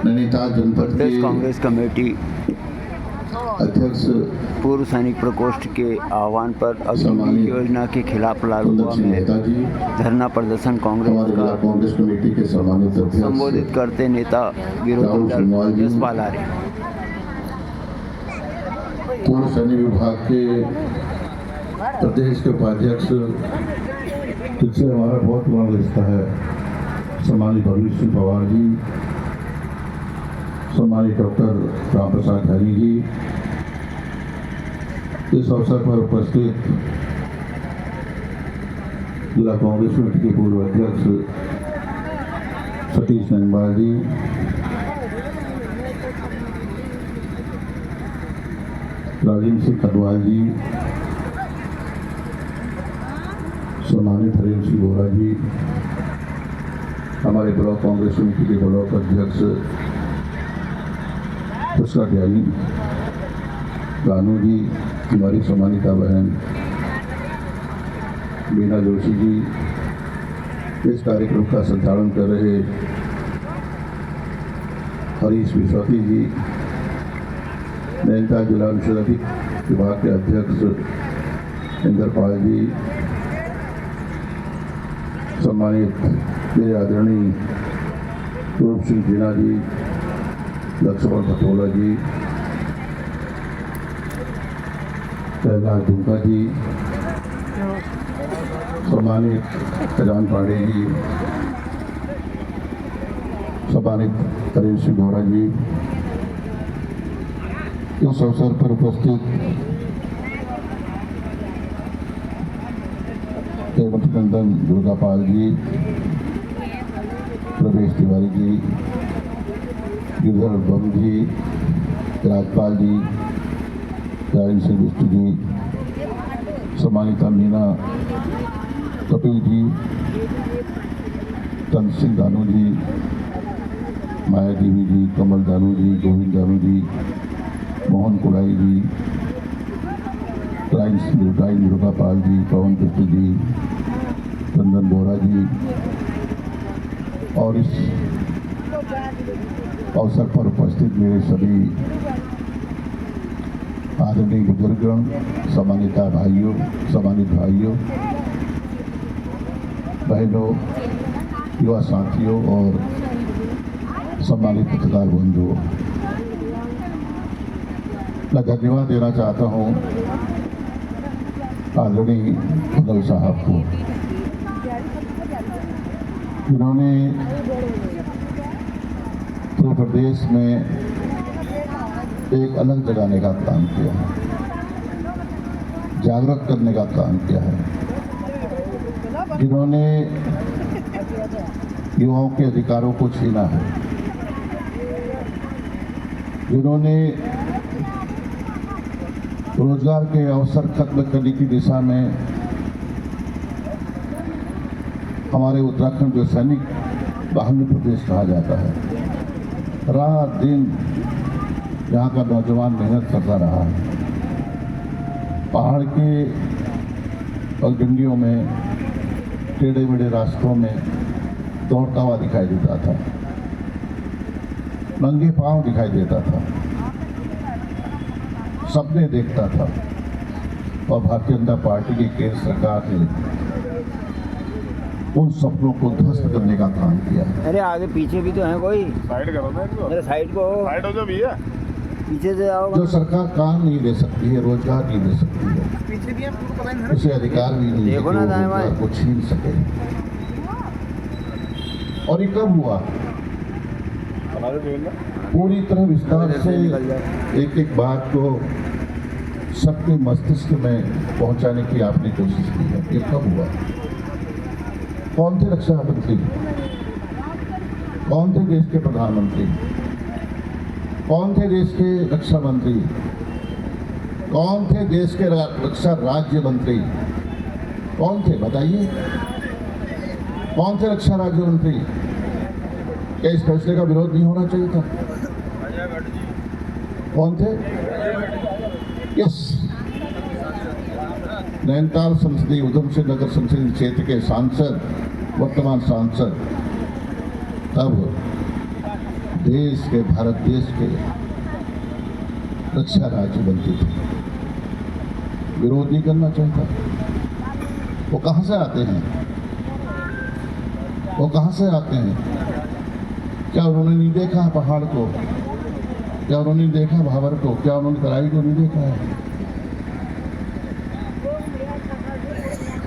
नैनीताल जनपद प्रदेश के कांग्रेस कमेटी अध्यक्ष पूर्व सैनिक प्रकोष्ठ के आह्वान पर अग्नि सम्मानित योजना के खिलाफ लालकुआ सिंह में मेहता जी, धरना प्रदर्शन कांग्रेस हमारे जिला का कांग्रेस कमेटी के सम्मानित अध्यक्ष संबोधित करते नेता विरोधी राहुल दल सिंह जी, यशपाल आर्य, पूर्व सैनिक विभाग के प्रदेश के उपाध्यक्ष, जिससे हमारा बहुत पुराना रिश्ता है, सम्मानित बलवीर सिंह पवार जी, सम्मानित डॉक्टर राम प्रसाद हरी जी, इस अवसर पर उपस्थित जिला कांग्रेस कमेटी के पूर्व अध्यक्ष सतीश नंदवाल जी, राजेंद्र सिंह कटवाल जी, सम्मानित हरेंद्र सिंह बोरा जी, हमारे ब्लॉक कांग्रेस कमेटी के ब्लॉक अध्यक्ष पुष्कर त्यागी, रानू जी, हमारी सम्मानिता बहन बीना जोशी जी, इस कार्यक्रम का संचालन कर रहे हरीश विश्वती जी, नैनीताल जिला अनुसूचित विभाग के अध्यक्ष इंद्रपाल जी, सम्मानित मेरे आदरणीय रूप सिंह जीना जी, लक्ष्मण भटोला जी, कैलाश दुमका जी, सम्मानित खजान पांडे जी, सम्मानित हरीश सिंह गौड़ा जी, इस अवसर पर उपस्थित हेमंतनंदन दुर्गापाल जी, प्रवेश तिवारी जी, गिरधर बम जी, राजपाल जी, राजेंद्र सिंह बिष्ट जी, सम्मानिता मीना कपिल जी, तन सिंह दानू जी, माया देवी जी, कमल दानू जी, गोविंद दानू जी, मोहन कुलाई जी, राइन दुर्गापाल जी, पवन बिष्ट जी, चंदन बोरा जी, और इस अवसर पर उपस्थित मेरे सभी आदरणीय बुजुर्गगण, सम्मानित भाइयों, बहनों, युवा साथियों और सम्मानित पत्रकार बंधुओं, मैं धन्यवाद देना चाहता हूं आदरणीय फजल साहब को, जिन्होंने पूरे प्रदेश में एक अलग जगाने का काम किया है, जागृत करने का काम किया है, जिन्होंने युवाओं के अधिकारों को छीना है, जिन्होंने रोजगार के अवसर खत्म करने की दिशा में हमारे उत्तराखंड जो सैनिक बाहुल्य प्रदेश कहा जाता है, रात दिन यहाँ का नौजवान मेहनत करता रहा है, पहाड़ के पगडंडियों में, टेढ़े मेढ़े रास्तों में दौड़ता हुआ दिखाई देता था, नंगे पांव दिखाई देता था, सपने देखता था, और भारतीय जनता पार्टी की केंद्र सरकार ने उन सपनों को ध्वस्त करने का काम किया। अरे आगे पीछे भी तो है कोई, साइड करो ना इनको। मेरे साइड को साइड हो जाओ भैया। पीछे से आओ। जो सरकार काम नहीं दे सकती है, रोजगार नहीं दे सकती है, पीछे भी है, उसे अधिकार भी नहीं है देखो कि ना वो दाएं रोजगार बाएं। को छीन सके। और ये कब हुआ? हमारे जो है ना पूरी तरह विस्तार इधर से से निकल जाओ। एक एक बात को सबके मस्तिष्क में पहुंचाने की आपने कोशिश की है। ये कब हुआ? कौन थे रक्षा मंत्री? कौन थे देश के प्रधानमंत्री? कौन थे देश के रक्षा मंत्री? कौन थे देश के रक्षा राज्य मंत्री? कौन थे बताइए? कौन थे रक्षा राज्य मंत्री? क्या इस फैसले का विरोध नहीं होना चाहिए था? कौन थे? यस, नैनीताल संसदीय उधमसिंह नगर संसदीय क्षेत्र के सांसद, वर्तमान सांसद, तब देश के, भारत देश के रक्षा राज्य मंत्री थे। विरोध नहीं करना चाहता। वो कहाँ से आते हैं? वो कहाँ से आते हैं? क्या उन्होंने नहीं देखा पहाड़ को? क्या उन्होंने देखा भावर को? क्या उन्होंने तराई को नहीं देखा है?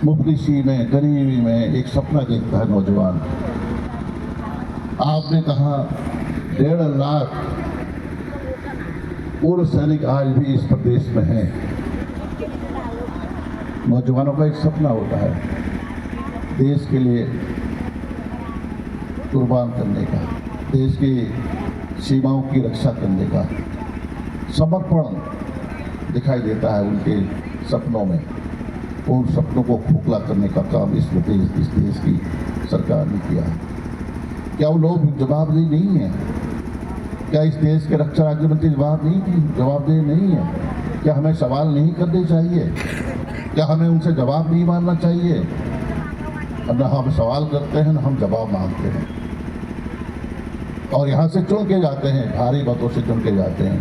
मुफलिसी में, गरीबी में एक सपना देखता है नौजवान। आपने कहा 1.5 लाख पूर्व सैनिक आज भी इस प्रदेश में हैं। नौजवानों का एक सपना होता है देश के लिए कुर्बान करने का, देश की सीमाओं की रक्षा करने का समर्पण दिखाई देता है उनके सपनों में। उन सपनों को खोखला करने का काम इस देश की सरकार ने किया है। क्या वो लोग जवाबदेह नहीं है? क्या इस देश के रक्षा राज्य मंत्री जवाबदेह नहीं है? क्या हमें सवाल नहीं करने चाहिए? क्या हमें उनसे जवाब नहीं मांगना चाहिए? न हम सवाल करते हैं, न हम जवाब मांगते हैं। और यहाँ से चुन के जाते हैं, भारी मतों से चुन के जाते हैं।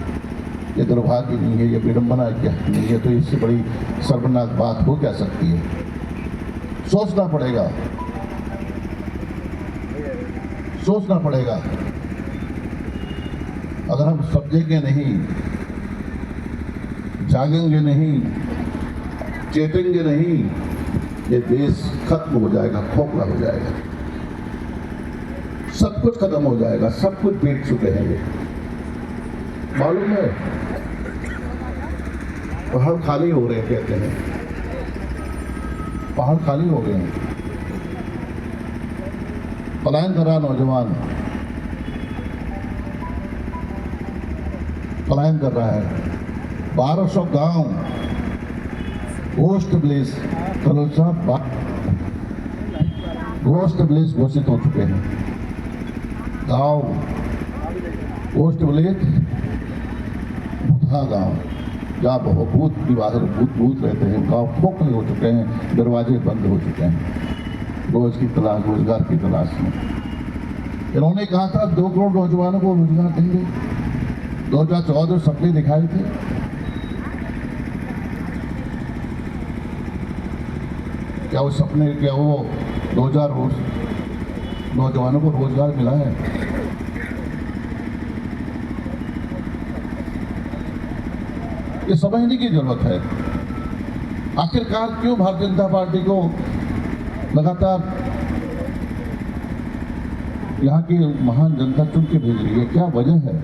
ये दुर्भाग्य नहीं है, ये विडंबना क्या नहीं है? तो इससे बड़ी शर्मनाक बात हो क्या सकती है? सोचना पड़ेगा, सोचना पड़ेगा। अगर हम समझेंगे नहीं, जागेंगे नहीं, चेतेंगे नहीं, ये देश खत्म हो जाएगा, खोखला हो जाएगा। सब कुछ खत्म हो जाएगा, सब कुछ बीत चुके हैं। ये मालूम है, पहाड़ खाली हो रहे कहते हैं, पहाड़ खाली हो गए हैं। पलायन कर रहा नौजवान, पलायन कर रहा है। 1200 गांव घोस्ट विलेज घोस्ट विलेज घोषित हो चुके हैं। गांव घोस्ट विलेज, गांव जहाँ भूत भूत रहते हैं, गांव खोखले हो चुके हैं, दरवाजे बंद हो चुके हैं रोजगार की तलाश में। इन्होंने कहा था 2 करोड़ नौजवानों को रोजगार देंगे। 2014 सपने दिखाए थे। क्या वो सपने, क्या वो 2000 नौजवानों को रोजगार मिला है? ये समझने की जरूरत है। आखिरकार क्यों भारतीय जनता पार्टी को लगातार यहाँ की महान जनता चुन के भेज रही है? क्या वजह है?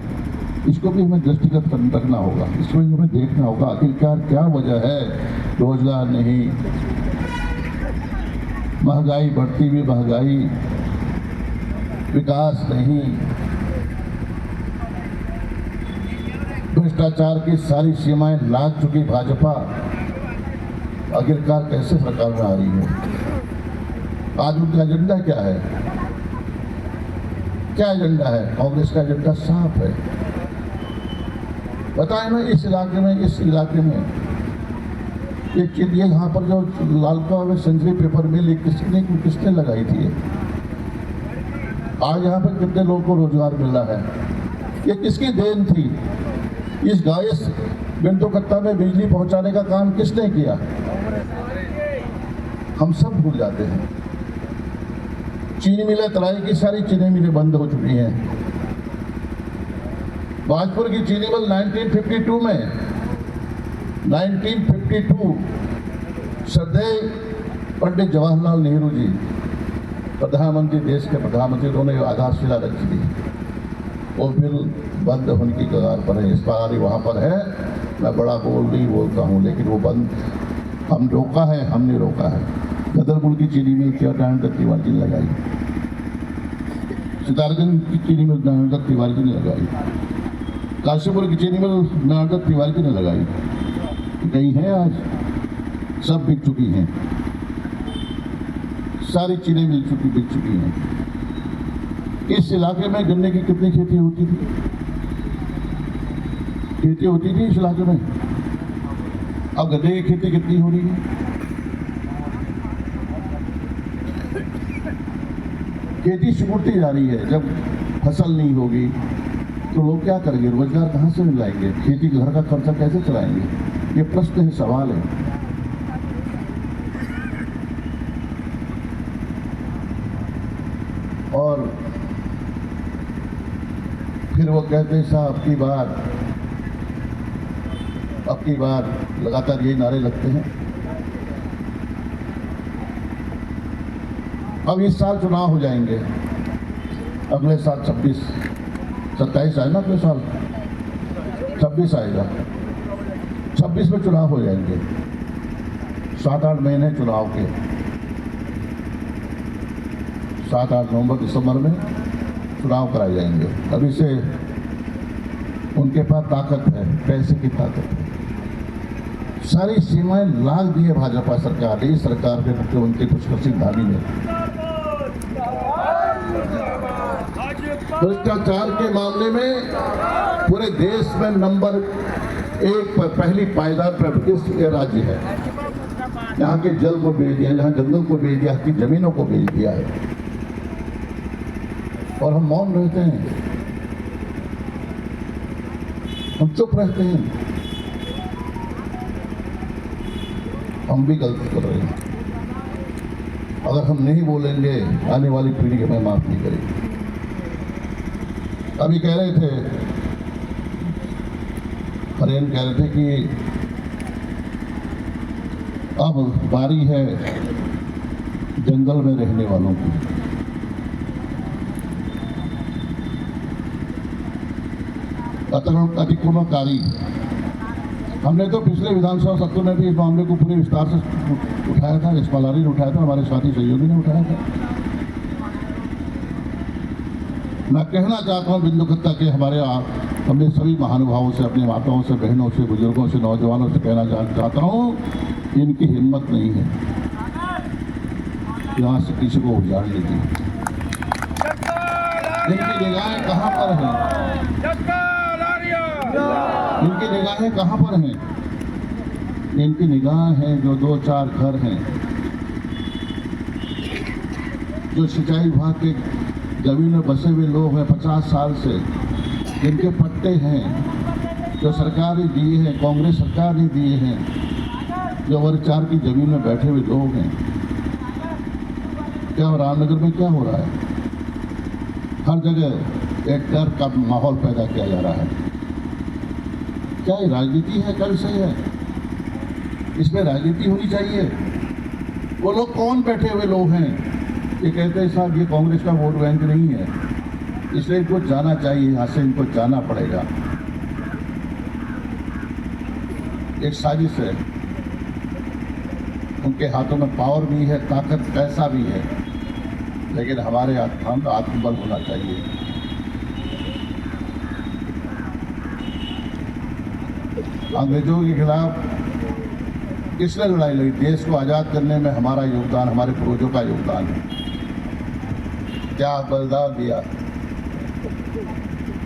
इसको भी हमें दृष्टिगत रखना होगा, इसको भी हमें देखना होगा। आखिरकार क्या वजह है? रोजगार नहीं, महंगाई, बढ़ती हुई महंगाई, विकास नहीं, भ्रष्टाचार की सारी सीमाएं लांघ चुकी भाजपा आखिरकार कैसे सरकार में आ रही है? आज उनका एजेंडा क्या है? क्या एजेंडा है? कांग्रेस का एजेंडा साफ है। बताए ना, इस इलाके में ये यहाँ पर जो लालका में संजरी पेपर मिल किसने लगाई थी? आज यहाँ पर कितने लोगों को रोजगार मिल रहा है? ये किसकी देन थी? इस बिंदु कत्ता में बिजली पहुंचाने का काम किसने किया? हम सब भूल जाते हैं। चीनी मिलें, तराई की सारी चीनी मिलें बंद हो चुकी हैं। बाजपुर की चीनी मिल 1952 में 1952 श्रद्धेय पंडित जवाहरलाल नेहरू जी प्रधानमंत्री, देश के प्रधानमंत्री, उन्होंने आधारशिला रखी थी। वो बिल बंद होने की कगार पर है। इस बार वहाँ पर है, मैं बड़ा नहीं बोलता हूँ, लेकिन वो बंद हम रोका है, हमने रोका है। गदरपुर की चीनी मिल क्या दयानंद तिवारी ने लगाई, सितारगंज की चीनी मिल दयानंद तिवारी ने लगाई, काशीपुर की चीनी मिल दयानंद तिवारी ने लगाई। नहीं है, आज सब बिक चुकी हैं, सारी चीनी बिक चुकी हैं। इस इलाके में गन्ने की कितनी खेती होती थी? खेती होती थी इस इलाके में। अब गन्ने की खेती कितनी हो रही है? खेती सिकुड़ती जा रही है। जब फसल नहीं होगी, तो लोग क्या करेंगे, रोजगार कहाँ से मिल जाएंगे, खेती घर का खर्चा कैसे चलाएंगे? ये प्रश्न है, सवाल है। और फिर वो कहते हैं साहब अब की बार लगातार यही नारे लगते हैं। अब इस साल चुनाव हो जाएंगे, अगले साल 27 आए ना, अगले साल 26 आएगा, 26 में चुनाव हो जाएंगे। 7-8 महीने चुनाव के, 7-8 नवंबर दिसंबर में चुनाव कराए जाएंगे। अभी से उनके पास ताकत है, पैसे की ताकत है, सारी सीमाएं लाग दी है भाजपा सरकार ने, इस सरकार के मुख्यमंत्री पुष्कर सिंह धामी ने। भ्रष्टाचार के मामले में पूरे देश में नंबर 1 पर, पहली पायदान पर इस राज्य है। यहाँ के जल को बेच दिया, यहाँ जंगल को बेच दिया, की जमीनों को बेच दिया है, और हम मौन रहते हैं, हम चुप रहते हैं। हम भी गलती कर रहे हैं। अगर हम नहीं बोलेंगे, आने वाली पीढ़ी हमें माफ नहीं करेगी। अभी कह रहे थे, हरेन कह रहे थे कि अब बारी है जंगल में रहने वालों की। अतिक्रमणकारी, हमने तो पिछले विधानसभा सत्र में भी इस मामले को पूरे विस्तार से उठाया था, यशपाल आर्य ने उठाया था, हमारे साथी सहयोगी ने उठाया था। मैं कहना चाहता हूँ बिंदु खत्ता के हमने सभी महानुभावों से, अपनी माताओं से, बहनों से, बुजुर्गों से, नौजवानों से कहना चाहता हूँ, इनकी हिम्मत नहीं है यहाँ से किसी को उजाड़ने की। इनकी निगाहें कहाँ पर हैं? इनकी निगाहें कहाँ पर हैं? इनकी निगाह है जो 2-4 घर हैं, जो सिंचाई विभाग के जमीन में बसे हुए लोग हैं 50 साल से, जिनके पट्टे हैं, जो सरकार ने दिए हैं, कांग्रेस सरकार ने दिए हैं, जो वर्ग 4 की जमीन में बैठे हुए लोग हैं। क्या रामनगर में क्या हो रहा है? हर जगह एक डर का माहौल पैदा किया जा रहा है। क्या ये राजनीति है? क्या विषय है? इसमें राजनीति होनी चाहिए। वो लोग कौन बैठे हुए लोग हैं? ये कहते हैं साहब ये कांग्रेस का वोट बैंक नहीं है, इसलिए इनको जाना चाहिए, यहाँ से इनको जाना पड़ेगा। एक साजिश है, उनके हाथों में पावर भी है, ताकत, पैसा भी है, लेकिन हमारे हम आत्मबल होना चाहिए। अंग्रेजों के खिलाफ किसने लड़ाई लड़ी? देश को आज़ाद करने में हमारा योगदान, हमारे पूर्वजों का योगदान है। क्या बलिदान दिया।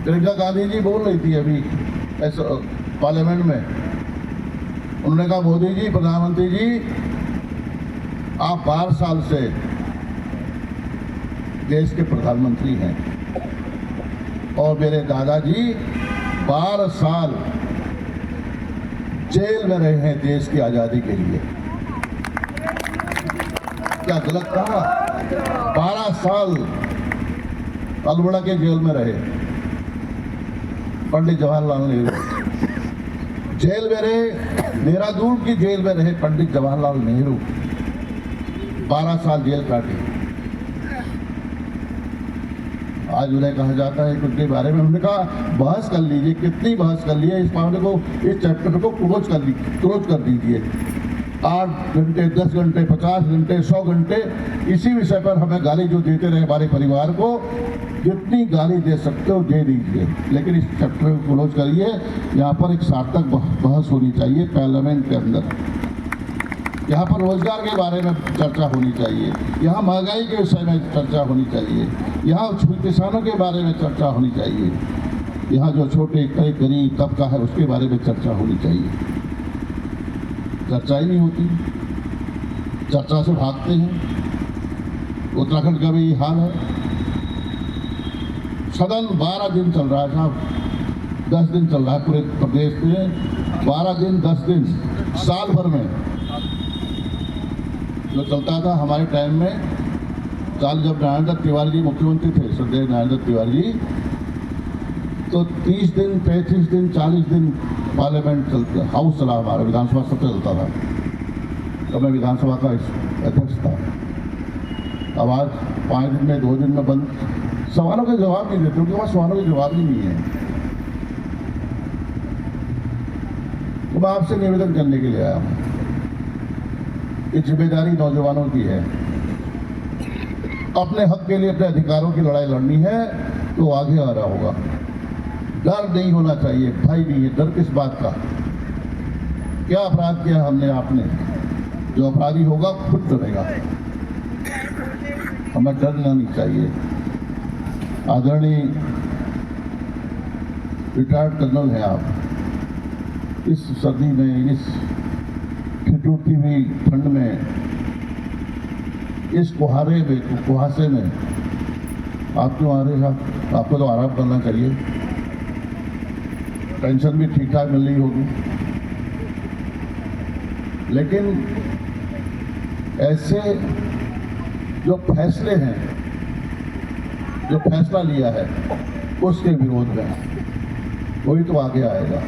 प्रियंका गांधी जी बोल रही थी अभी ऐसे पार्लियामेंट में, उन्होंने कहा मोदी जी, प्रधानमंत्री जी, आप 12 साल से देश के प्रधानमंत्री हैं और मेरे दादाजी 12 साल जेल में रहे हैं देश की आजादी के लिए। क्या गलत कहा? 12 साल अल्मोड़ा के जेल में रहे पंडित जवाहरलाल नेहरू, जेल में रहे, देहरादून की जेल में रहे पंडित जवाहरलाल नेहरू, 12 साल जेल काटी। आज उन्हें कहा जाता है कि उनके बारे में उन्होंने कहा बहस कर लीजिए, कितनी बहस कर लिए, इस मामले को, इस चैप्टर को क्लोज कर दीजिए। 8 घंटे, 10 घंटे, 50 घंटे, 100 घंटे इसी विषय पर हमें गाली जो देते रहे हमारे परिवार को, जितनी गाली दे सकते हो दे दीजिए, लेकिन इस चैप्टर को क्लोज करिए। यहाँ पर एक सार्थक बहस होनी चाहिए पार्लियामेंट के अंदर। यहाँ पर रोजगार के बारे में चर्चा होनी चाहिए, यहाँ महंगाई के विषय में चर्चा होनी चाहिए, यहाँ किसानों के बारे में चर्चा होनी चाहिए, यहाँ जो छोटे गरीब तबका है उसके बारे में चर्चा होनी चाहिए। चर्चा ही नहीं होती, चर्चा से भागते हैं। उत्तराखंड का भी ये हाल है। सदन 12 दिन चल रहा है साहब, 10 दिन चल रहा है पूरे प्रदेश में, 12 दिन 10 दिन साल भर में जो चलता था हमारे टाइम में। साल जब नारायण दत्त तिवारी जी मुख्यमंत्री थे, श्रद्धेय नारायण दत्त तिवारी जी, तो 30 दिन 35 दिन 40 दिन पार्लियामेंट चलता, हाउस चला, हमारा विधानसभा सबसे चलता था, तो मैं विधानसभा का अध्यक्ष था। अब आज 5 दिन में 2 दिन में बंद, सवालों के जवाब नहीं देते, उनके पास सवालों के जवाब ही नहीं है। तो मैं आपसे निवेदन करने के लिए आया हूँ, ये जिम्मेदारी नौजवानों की है। अपने हक के लिए, अपने अधिकारों की लड़ाई लड़नी है तो आगे आ रहा होगा। डर नहीं होना चाहिए, भय नहीं है। डर किस बात का? क्या अपराध किया हमने आपने? जो अपराधी होगा खुद डरेगा, हमें डरना नहीं चाहिए। आदरणीय रिटायर्ड कर्नल हैं आप, इस सर्दी में, इस ठिठुरती हुई ठंड में, इस कुहारे में, कुहासे में आप क्यों आ रहे हैं? आपको तो आराम करना चाहिए, पेंशन भी ठीक ठाक मिल रही होगी, लेकिन ऐसे जो फैसले हैं, जो फैसला लिया है उसके विरोध में कोई तो आगे आएगा।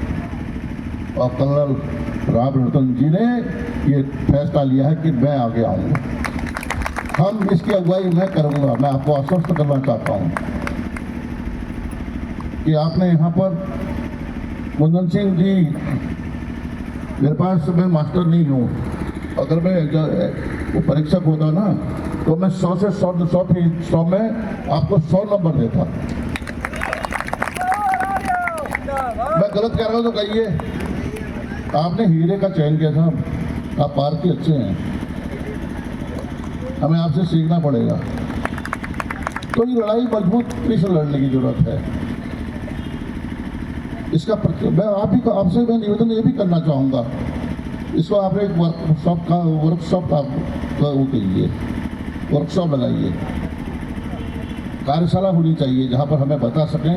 और कर्नल राम रतन जी ने ये फैसला लिया है कि मैं आगे आऊंगा, हम इसकी अगुवाई मैं करूंगा। मैं आपको आश्वस्त करना चाहता हूं कि आपने यहाँ पर कुंदन सिंह जी, मेरे पास मैं मास्टर नहीं हूँ, अगर मैं वो परीक्षक होता ना तो मैं 100 से 100 में आपको 100 नंबर देता। मैं गलत कह रहा हूँ तो कहिए। आपने हीरे का चयन किया साहब, आप पारखी अच्छे हैं, हमें आपसे सीखना पड़ेगा। तो ये लड़ाई मजबूती से लड़ने की जरूरत है। इसका मैं आपसे मैं निवेदन ये भी करना चाहूँगा, इसको आप एक वर्कशॉप आप वो कीजिए, वर्कशॉप लगाइए, कार्यशाला होनी चाहिए जहाँ पर हमें बता सकें।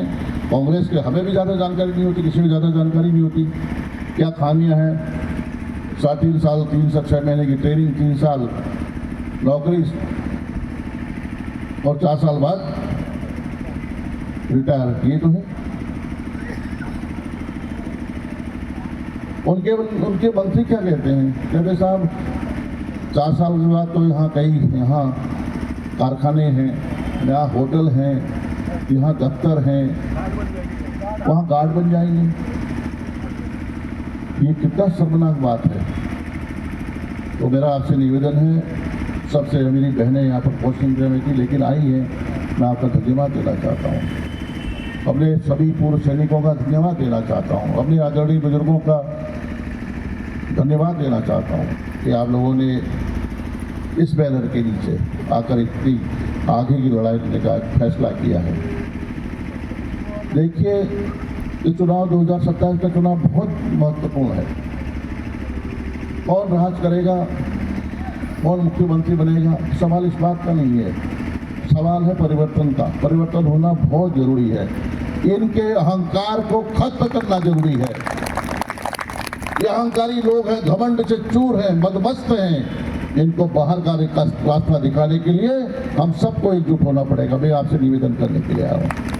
कांग्रेस के हमें भी ज़्यादा जानकारी नहीं होती, किसी को ज़्यादा जानकारी नहीं होती, क्या खामियां हैं। 3 साल 3 से 6 महीने की ट्रेनिंग, 3 साल नौकरी और 4 साल बाद रिटायर, ये तो है। उनके मंत्री क्या कहते हैं? कहते साहब 4 साल के बाद तो यहाँ कारखाने हैं, यहाँ होटल हैं, यहाँ दफ्तर हैं, वहाँ गार्ड बन जाएंगे। ये कितना शर्मनाक बात है। तो मेरा आपसे निवेदन है, सबसे मेरी बहनें यहाँ पर पोस्टिंग करने की लेकिन आई हैं, मैं आपका धन्यवाद देना चाहता हूँ, अपने सभी पूर्व सैनिकों का धन्यवाद देना चाहता हूँ, अपने आदरणीय बुजुर्गों का धन्यवाद देना चाहता हूँ कि आप लोगों ने इस बैनर के नीचे आकर इतनी आगे की लड़ाई लड़ने का फैसला किया है। देखिए, ये चुनाव 2027 का चुनाव बहुत महत्वपूर्ण है। कौन राज करेगा, कौन मुख्यमंत्री बनेगा, सवाल इस बात का नहीं है, सवाल है परिवर्तन का। परिवर्तन होना बहुत जरूरी है। इनके अहंकार को खत्म करना जरूरी है। ये अहंकारी लोग हैं, घमंड से चूर हैं, मदमस्त हैं। इनको बाहर का रास्ता दिखाने के लिए हम सबको एकजुट होना पड़ेगा। मैं आपसे निवेदन करने के लिए आया हूँ।